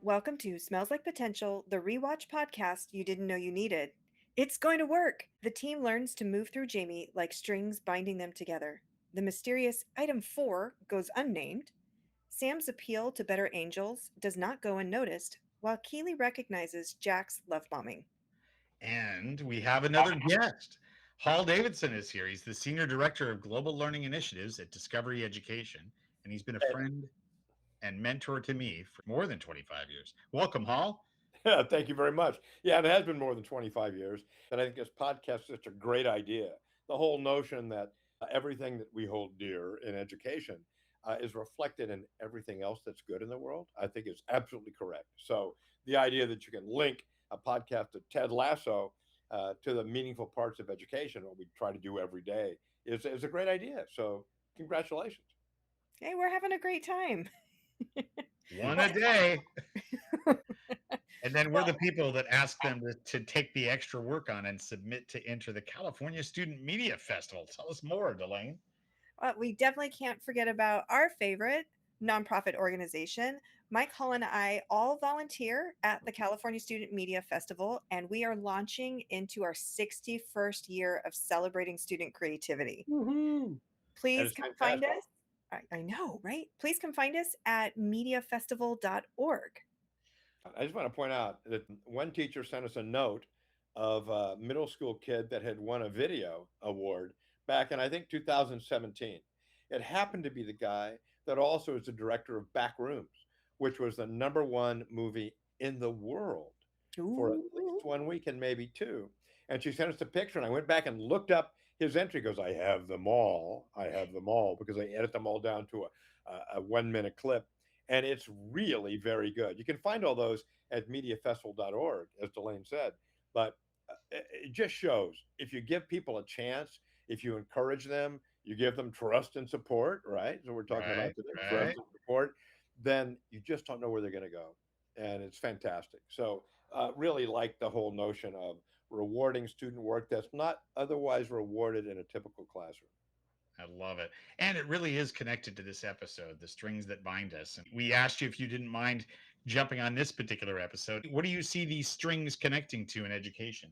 Welcome to Smells Like Potential, the rewatch podcast you didn't know you needed. It's going to work! The team learns to move through Jamie like strings binding them together. The mysterious item 4 goes unnamed. Sam's appeal to better angels does not go unnoticed, while Keeley recognizes Jack's love bombing. And we have another guest. Hall Davidson is here. He's the Senior Director of Global Learning Initiatives at Discovery Education, and he's been a friend and mentor to me for more than 25 years. Welcome, Hall. Yeah, thank you very much. Yeah, it has been more than 25 years. And I think this podcast is such a great idea. The whole notion that everything that we hold dear in education is reflected in everything else that's good in the world, I think is absolutely correct. So the idea that you can link a podcast of Ted Lasso to the meaningful parts of education, what we try to do every day, is a great idea. So congratulations. Hey, we're having a great time. One a day. And then we're the people that ask them to take the extra work on and submit to enter the California Student Media Festival. Tell us more, Delane. We definitely can't forget about our favorite nonprofit organization. Mike Hall and I all volunteer at the California Student Media Festival, and we are launching into our 61st year of celebrating student creativity. Woohoo! Please come find us. I know, right? Please come find us at mediafestival.org. I just want to point out that one teacher sent us a note of a middle school kid that had won a video award back in, I think, 2017. It happened to be the guy that also is the director of Back Rooms, which was the #1 movie in the world for at least 1 week and maybe two. And she sent us a picture, and I went back and looked up his entry. Goes, I have them all. I have them all because I edit them all down to a 1 minute clip. And it's really very good. You can find all those at mediafestival.org, as Delane said. But it just shows if you give people a chance, if you encourage them, you give them trust and support, right? So we're talking about today, trust and support, then you just don't know where they're going to go. And it's fantastic. So really like the whole notion of rewarding student work that's not otherwise rewarded in a typical classroom. I love it. And it really is connected to this episode, the strings that bind us. And we asked you if you didn't mind jumping on this particular episode. What do you see these strings connecting to in education?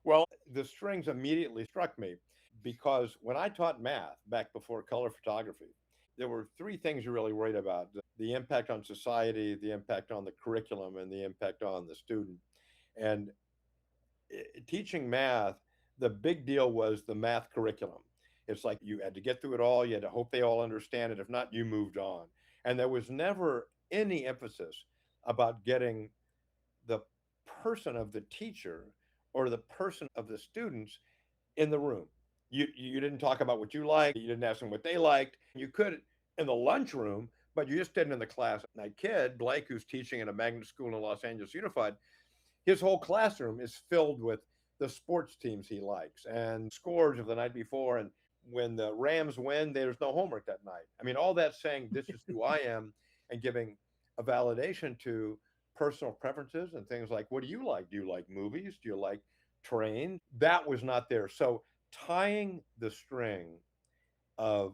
Well, the strings immediately struck me because when I taught math back before color photography, there were three things you really worried about: the impact on society, the impact on the curriculum, and the impact on the student. And teaching math, the big deal was the math curriculum. It's like you had to get through it all. You had to hope they all understand it. If not, you moved on. And there was never any emphasis about getting the person of the teacher or the person of the students in the room. You didn't talk about what you liked. You didn't ask them what they liked. You could in the lunchroom, but you just didn't in the class. My kid, Blake, who's teaching in a magnet school in Los Angeles Unified, his whole classroom is filled with the sports teams he likes and scores of the night before. And when the Rams win, there's no homework that night. I mean, all that saying, this is who I am, and giving a validation to personal preferences and things like, what do you like? Do you like movies? Do you like trains? That was not there. So tying the string of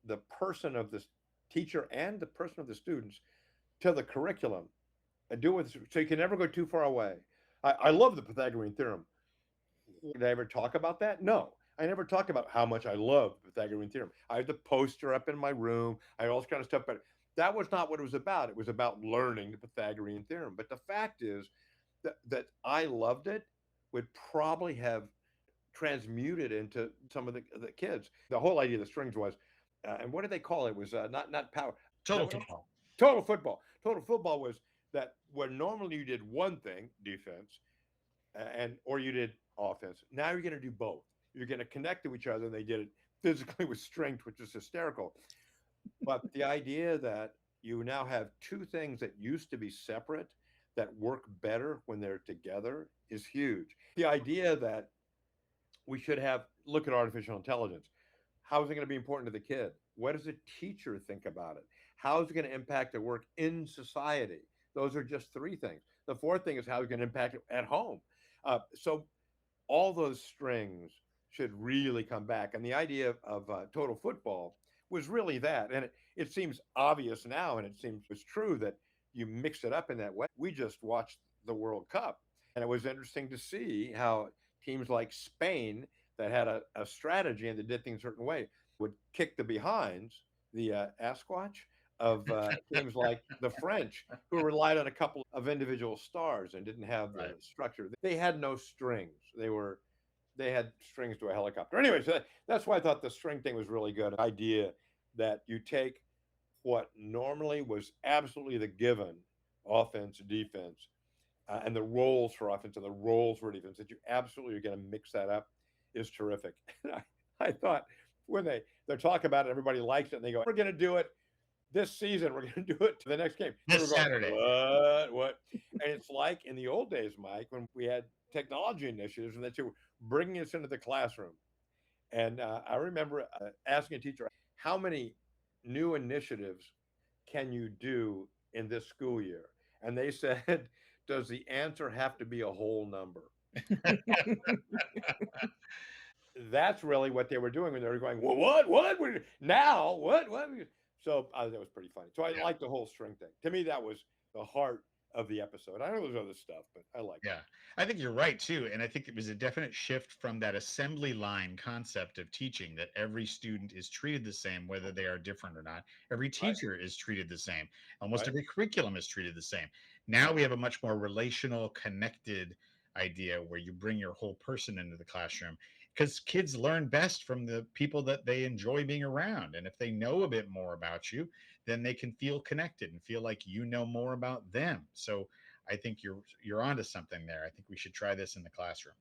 the person of the teacher and the person of the students to the curriculum, and do it so you can never go too far away. I love the Pythagorean theorem. Did I ever talk about that? No. I never talk about how much I love the Pythagorean theorem. I had the poster up in my room. I had all this kind of stuff, but that was not what it was about. It was about learning the Pythagorean theorem. But the fact is that I loved it would probably have transmuted into some of the kids. The whole idea of the strings was, and what did they call it? It was not power. Total football. Total football. Total football was that where normally you did one thing, defense, or you did offense. Now you're going to do both. You're going to connect to each other, and they did it physically with strength, which is hysterical. But the idea that you now have two things that used to be separate that work better when they're together is huge. The idea that we should look at artificial intelligence. How is it going to be important to the kid? What does a teacher think about it? How is it going to impact their work in society? Those are just three things. The fourth thing is how it's going to impact it at home. So all those strings should really come back. And the idea of total football was really that. And it seems obvious now, and it seems it's true that you mix it up in that way. We just watched the World Cup, and it was interesting to see how teams like Spain that had a strategy and they did things a certain way would kick the behinds, the Asquatch of teams like the French, who relied on a couple of individual stars and didn't have the Right. structure. They had no strings. They had strings to a helicopter. Anyway, so that's why I thought the string thing was really good. Idea that you take what normally was absolutely the given offense, defense, and the roles for offense and the roles for defense, that you absolutely are going to mix that up is terrific. I thought when they talk about it, everybody likes it, and they go, "We're going to do it this season. We're going to do it to the next game." They were This going, Saturday. what? And it's like in the old days, Mike, when we had technology initiatives, and that you were bringing us into the classroom. And I remember asking a teacher, "How many new initiatives can you do in this school year?" And they said, "Does the answer have to be a whole number?" That's really what they were doing when they were going, "Well, what? Now, what?" So that was pretty funny. So I Yeah. liked the whole string thing. To me, that was the heart of the episode. I know there's other stuff, but I like it. Yeah, I think you're right too. And I think it was a definite shift from that assembly line concept of teaching that every student is treated the same, whether they are different or not. Every Right, teacher is treated the same. Almost right, every curriculum is treated the same. Now we have a much more relational, connected idea where you bring your whole person into the classroom because kids learn best from the people that they enjoy being around. And if they know a bit more about you, then they can feel connected and feel like you know more about them. So I think you're onto something there. I think we should try this in the classroom.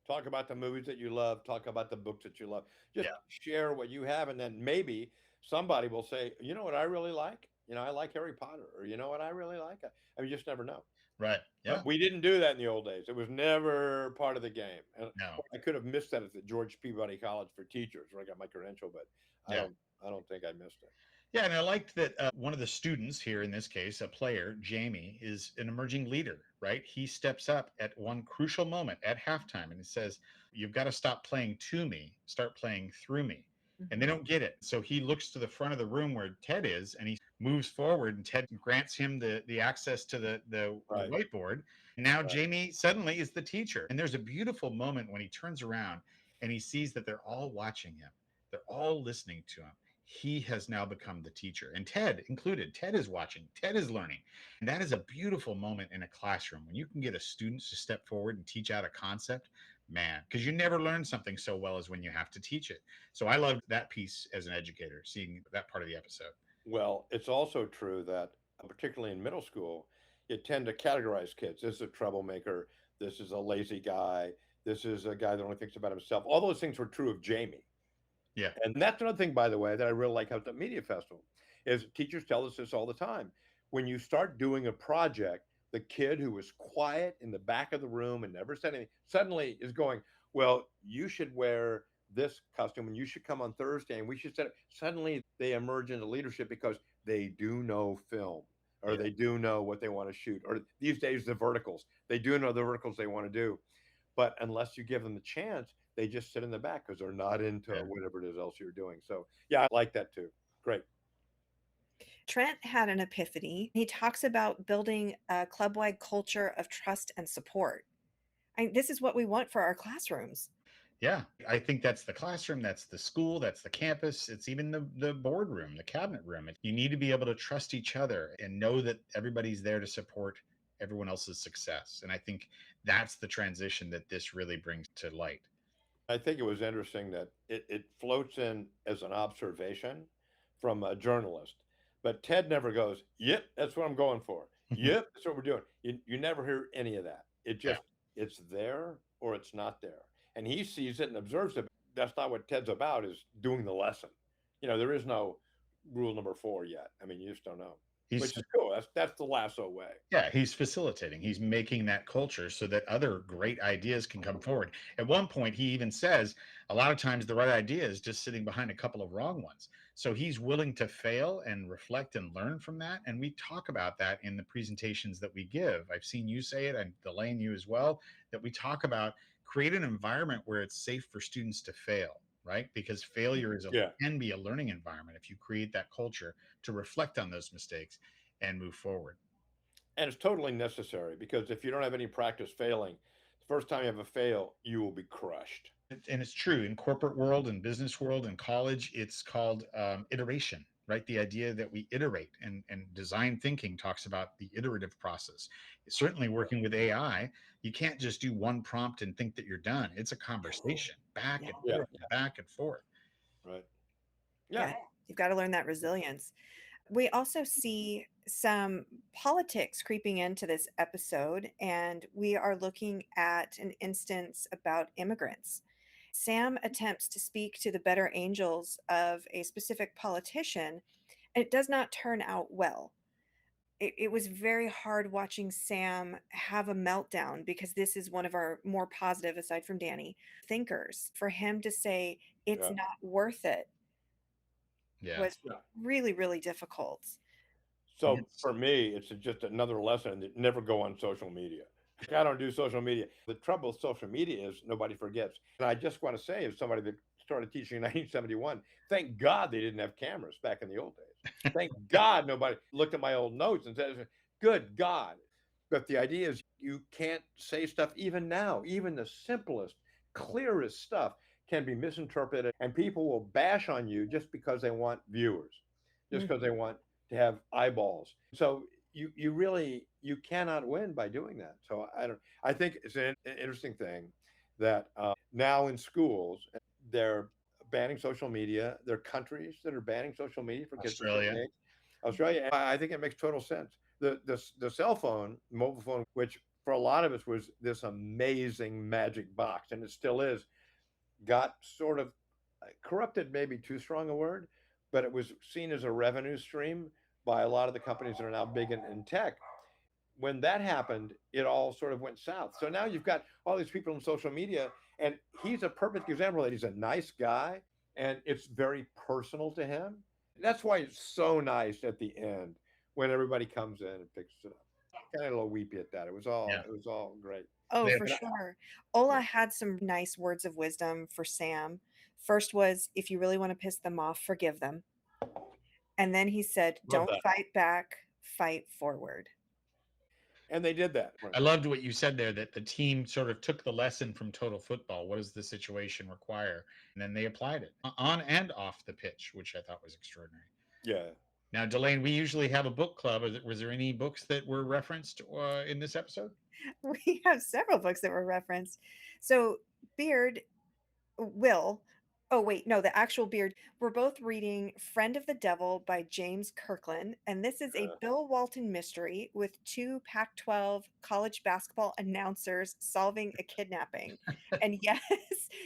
talk about the movies that you love, talk about the books that you love. Just Yeah. share what you have, and then maybe somebody will say, "You know what I really like? I like Harry Potter," or "You know what I really like?" I mean, you just never know. Right. Yeah. But we didn't do that in the old days. It was never part of the game. And No. I could have missed that at the George Peabody College for Teachers, where I got my credential, but I Yeah. don't. I don't think I missed it. Yeah, and I liked that one of the students here, in this case, a player, Jamie, is an emerging leader, right? He steps up at one crucial moment at halftime and he says, "You've got to stop playing to me, start playing through me." And they Mhm. don't get it. So he looks to the front of the room where Ted is and he moves forward and Ted grants him the access to the Right. whiteboard. Now Right. Jamie suddenly is the teacher. And there's a beautiful moment when he turns around and he sees that they're all watching him. They're all listening to him. He has now become the teacher, and Ted included. Ted is watching, Ted is learning. And that is a beautiful moment in a classroom when you can get a student to step forward and teach out a concept, man, because you never learn something so well as when you have to teach it. So I loved that piece as an educator, seeing that part of the episode. Well, it's also true that, particularly in middle school, you tend to categorize kids. This is a troublemaker. This is a lazy guy. This is a guy that only thinks about himself. All those things were true of Jamie. Yeah. And that's another thing, by the way, that I really like about the media festival is teachers tell us this all the time. When you start doing a project, the kid who was quiet in the back of the room and never said anything suddenly is going, "Well, you should wear this costume and you should come on Thursday and we should set it." Suddenly they emerge into leadership because they do know film or Yeah. they do know what they want to shoot. Or these days, the verticals, they do know the verticals they want to do. But unless you give them the chance, they just sit in the back because they're not into Yeah. whatever it is else you're doing. So yeah, I like that too. Great. Trent had an epiphany. He talks about building a club wide culture of trust and support. This is what we want for our classrooms. Yeah, I think that's the classroom, that's the school, that's the campus, it's even the boardroom, the cabinet room. You need to be able to trust each other and know that everybody's there to support everyone else's success. And I think that's the transition that this really brings to light. I think it was interesting that it floats in as an observation from a journalist, but Ted never goes, "Yep, that's what I'm going for. Yep, that's what we're doing." You never hear any of that. It Yeah. just it's there or it's not there, and he sees it and observes it. That's not what Ted's about. Is doing the lesson. There is no rule number 4 yet. I mean, you just don't know, He's which is cool. That's the lasso way. Yeah, he's facilitating. He's making that culture so that other great ideas can come forward. At one point, he even says a lot of times the right idea is just sitting behind a couple of wrong ones. So he's willing to fail and reflect and learn from that. And we talk about that in the presentations that we give. I've seen you say it, I'm delaying you as well, that we talk about create an environment where it's safe for students to fail, right? Because failure Yeah. can be a learning environment if you create that culture to reflect on those mistakes and move forward. And it's totally necessary because if you don't have any practice failing, the first time you have a fail, you will be crushed. And it's true in corporate world and business world and college. It's called iteration, right? The idea that we iterate, and design thinking talks about the iterative process. Certainly working with AI, you can't just do one prompt and think that you're done. It's a conversation back and Yeah, forth and back and forth. right. Yeah, Yeah, you've got to learn that resilience. We also see some politics creeping into this episode, and we are looking at an instance about immigrants. Sam attempts to speak to the better angels of a specific politician, and it does not turn out well. It was very hard watching Sam have a meltdown because this is one of our more positive, aside from Danny, thinkers. For him to say it's yeah, not worth it Yeah. was yeah. really, really difficult. So It's for me, it's just another lesson that never go on social media. I don't do social media. The trouble with social media is nobody forgets. And I just want to say, as somebody that started teaching in 1971, thank God they didn't have cameras back in the old days. Thank God nobody looked at my old notes and said, good God. But the idea is you can't say stuff even now, even the simplest, clearest stuff can be misinterpreted, and people will bash on you just because they want viewers, just because they want to have eyeballs. So you really you cannot win by doing that. So I don't. I think it's an interesting thing that now in schools they're banning social media. There are countries that are banning social media for kids of a certain Australia. age. Australia, and I think it makes total sense. The cell phone, mobile phone, which for a lot of us was this amazing magic box, and it still is, got sort of corrupted, maybe too strong a word, but it was seen as a revenue stream by a lot of the companies that are now big in tech. When that happened, it all sort of went south. So now you've got all these people on social media, and he's a perfect example that he's a nice guy, and it's very personal to him. That's why it's so nice at the end when everybody comes in and picks it up. Kind of a little weepy at that. Yeah. It was all great. Oh, They for And I, sure. yeah, Ola had some nice words of wisdom for Sam. First was, if you really want to piss them off, forgive them. And then he said, love don't that. fight back, fight forward. And they did that. I loved what you said there, that the team sort of took the lesson from total football. What does the situation require? And then they applied it on and off the pitch, which I thought was extraordinary. Yeah. Now, Delane, we usually have a book club. Was there any books that were referenced in this episode? We have several books that were referenced. So, Beard Will. Oh, wait, no, the actual Beard. We're both reading Friend of the Devil by James Kirkland. And this is a Bill Walton mystery with two Pac 12 college basketball announcers solving a kidnapping. And yes,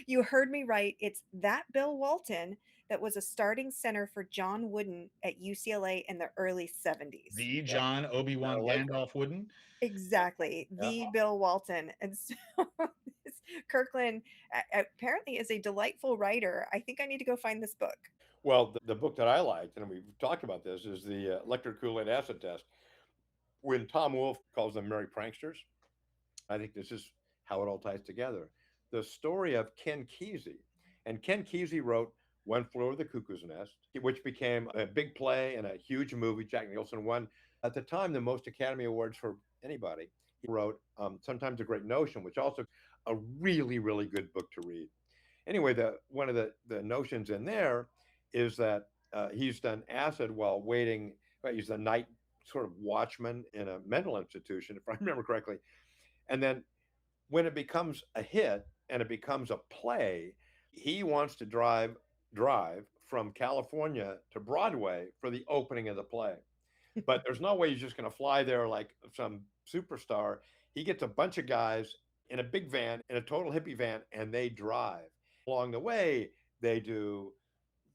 you heard me right. It's that Bill Walton that was a starting center for John Wooden at UCLA in the early 70s. The Yeah. John I Obi-Wan like that. Gandalf Wooden. Exactly, Yeah. the Bill Walton. And so Kirkland apparently is a delightful writer. I think I need to go find this book. Well, the book that I liked, and we've talked about this, is the electric Kool-Aid acid test. When Tom Wolfe calls them merry pranksters, I think this is how it all ties together. The story of Ken Kesey. And Ken Kesey wrote One Flew Over the Cuckoo's Nest, which became a big play and a huge movie. Jack Nicholson won, at the time, the most Academy Awards for anybody. He wrote Sometimes a Great Notion, which also a really, really good book to read. Anyway, the one of the notions in there is that he's done acid while waiting. He's a night sort of watchman in a mental institution, if I remember correctly. And then when it becomes a hit and it becomes a play, he wants to drive from California to Broadway for the opening of the play. But there's no way he's just going to fly there like some superstar. He gets a bunch of guys in a big van, in a total hippie van, and they drive. Along the way, they do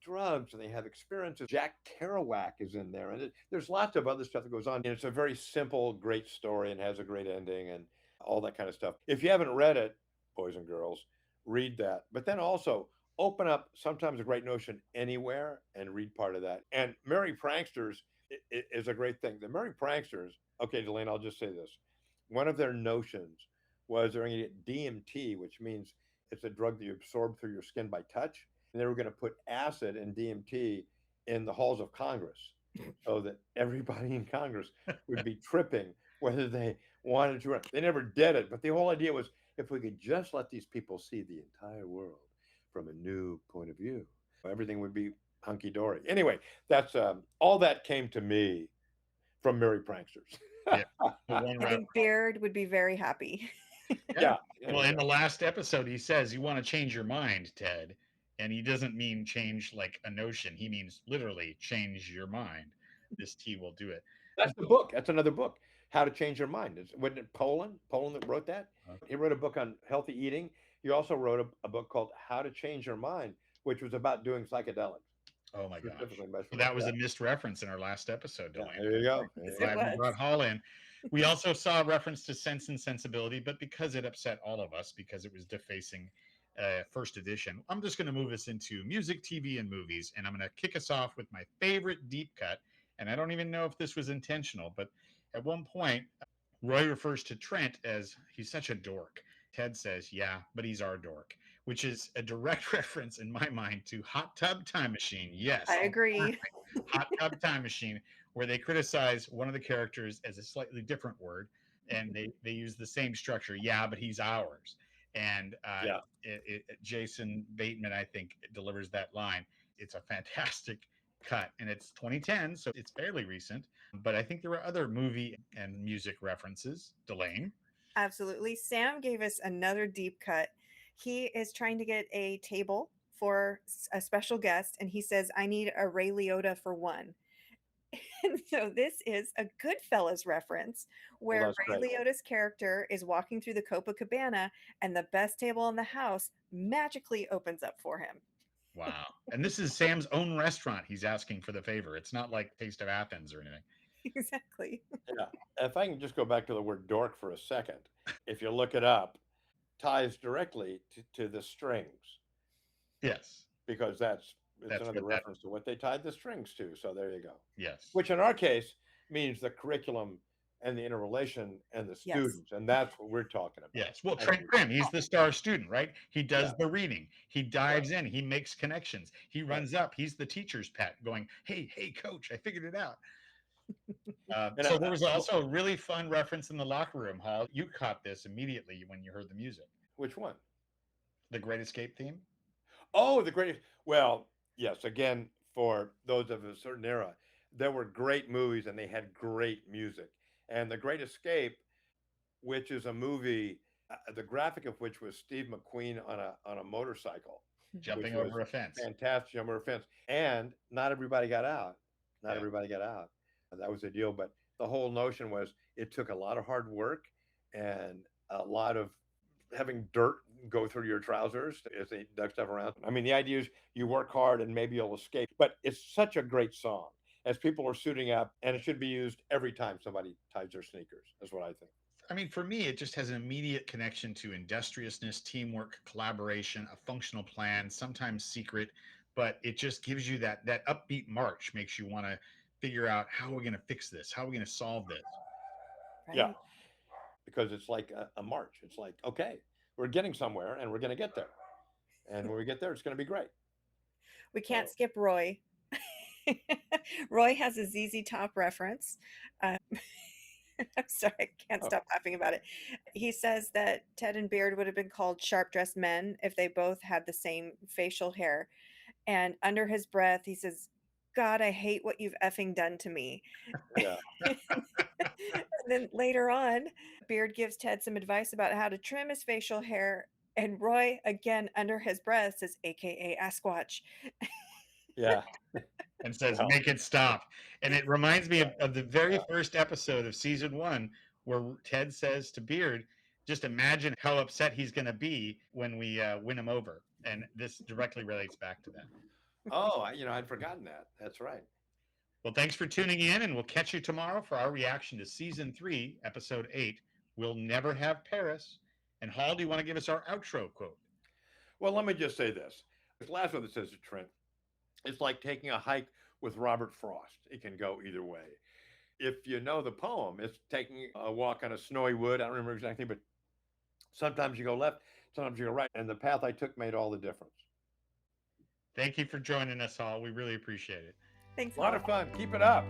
drugs and they have experiences. Jack Kerouac is in there, and there's lots of other stuff that goes on. And it's a very simple, great story and has a great ending and all that kind of stuff. If you haven't read it, boys and girls, read that. But then also open up Sometimes a Great Notion anywhere and read part of that. And Merry Pranksters is a great thing. The Merry Pranksters, okay, Delane, I'll just say this. One of their notions was they're going to get DMT, which means it's a drug that you absorb through your skin by touch. And they were going to put acid and DMT in the halls of Congress so that everybody in Congress would be tripping whether they wanted to. They never did it, but the whole idea was if we could just let these people see the entire world from a new point of view, everything would be hunky dory. Anyway, that's all that came to me from Merry Pranksters. Yeah. The one I think Beard would be very happy. Yeah. Yeah. Well, in the last episode, he says, "You want to change your mind, Ted." And he doesn't mean change like a notion. He means literally change your mind. This tea will do it. That's the book. That's another book. How to Change Your Mind. Wasn't it Poland? Poland that wrote that? He wrote a book on healthy eating. He also wrote a book called How to Change Your Mind, which was about doing psychedelics. Oh my gosh. Specifically Well, measuring that was a that. missed reference in our last episode, Yeah, Delaney. there you go. There Yes, you it go. Glad we was. brought Hall in. We also saw a reference to Sense and Sensibility, but because it upset all of us, because it was defacing first edition, I'm just going to move us into music, TV, and movies, and I'm going to kick us off with my favorite deep cut. And I don't even know if this was intentional, but at one point, Roy refers to Trent as he's such a dork. Ted says, "Yeah, but he's our dork," which is a direct reference in my mind to Hot Tub Time Machine. Yes, I agree. Hot Tub Time Machine, where they criticize one of the characters as a slightly different word, and they use the same structure. Yeah, but he's ours. And Yeah. Jason Bateman, I think, delivers that line. It's a fantastic cut, and it's 2010, so it's fairly recent. But I think there were other movie and music references. Delane. Absolutely. Sam gave us another deep cut. He is trying to get a table for a special guest, and he says, I need a Ray Liotta for one. And so this is a Goodfellas reference Well, where that's Ray great. Liotta's character is walking through the Copacabana and the best table in the house magically opens up for him. Wow. And this is Sam's own restaurant. He's asking for the favor. It's not like Taste of Athens or anything. Exactly. Yeah. If I can just go back to the word dork for a second, if you look it up, ties directly to the strings Yes. because it's That's another what that, reference to what they tied the strings to. So there you go. yes. Which in our case means the curriculum and the interrelation and the Yes. students, and that's what we're talking about. Yes. Well, Trent Grimm, he's the star student, right? He does Yeah. the reading. He dives in. He makes connections. He runs up. He's the teacher's pet going, hey, coach, I figured it out. And So there was also a really fun reference in the locker room, Hall. You caught this immediately when you heard the music. which one? The Great Escape theme? Oh, the greatest. Well, yes. Again, for those of a certain era, there were great movies and they had great music. And The Great Escape, which is a movie, the graphic of which was Steve McQueen on a motorcycle, Jumping which over a fence. fantastic, jump over a fence. And not everybody got out. Not Yeah. everybody got out. That was the deal. But the whole notion was it took a lot of hard work and a lot of having dirt go through your trousers as they dug stuff around. I mean, the idea is you work hard and maybe you'll escape. But it's such a great song as people are suiting up, and it should be used every time somebody ties their sneakers. That's what I think. I mean, for me, it just has an immediate connection to industriousness, teamwork, collaboration, a functional plan, sometimes secret, but it just gives you that upbeat march, makes you want to figure out how we're going to fix this, how are we going to solve this. Right? Yeah, because it's like a march. It's like, okay, we're getting somewhere and we're going to get there. And when we get there, it's going to be great. We can't So- skip Roy. Roy has a ZZ Top reference. I'm sorry, I can't Oh. stop laughing about it. He says that Ted and Beard would have been called sharp dressed men if they both had the same facial hair. And under his breath, he says, God, I hate what you've effing done to me. Yeah. And then later on, Beard gives Ted some advice about how to trim his facial hair. And Roy, again, under his breath, says, AKA Asquatch. Yeah. And says, Well. make it stop. And it reminds me of the very first episode of season 1, where Ted says to Beard, just imagine how upset he's going to be when we win him over. And this directly relates back to that. Oh, I'd forgotten that. That's right. Well, thanks for tuning in, and we'll catch you tomorrow for our reaction to season 3, episode 8. We'll never have Paris. And Hall, do you want to give us our outro quote? Well, let me just say this. This last one that says to Trent, it's like taking a hike with Robert Frost. It can go either way. If you know the poem, it's taking a walk on a snowy wood. I don't remember exactly, but sometimes you go left, sometimes you go right. And the path I took made all the difference. Thank you for joining us, Hall. We really appreciate it. Thanks. A lot of fun. Keep it up.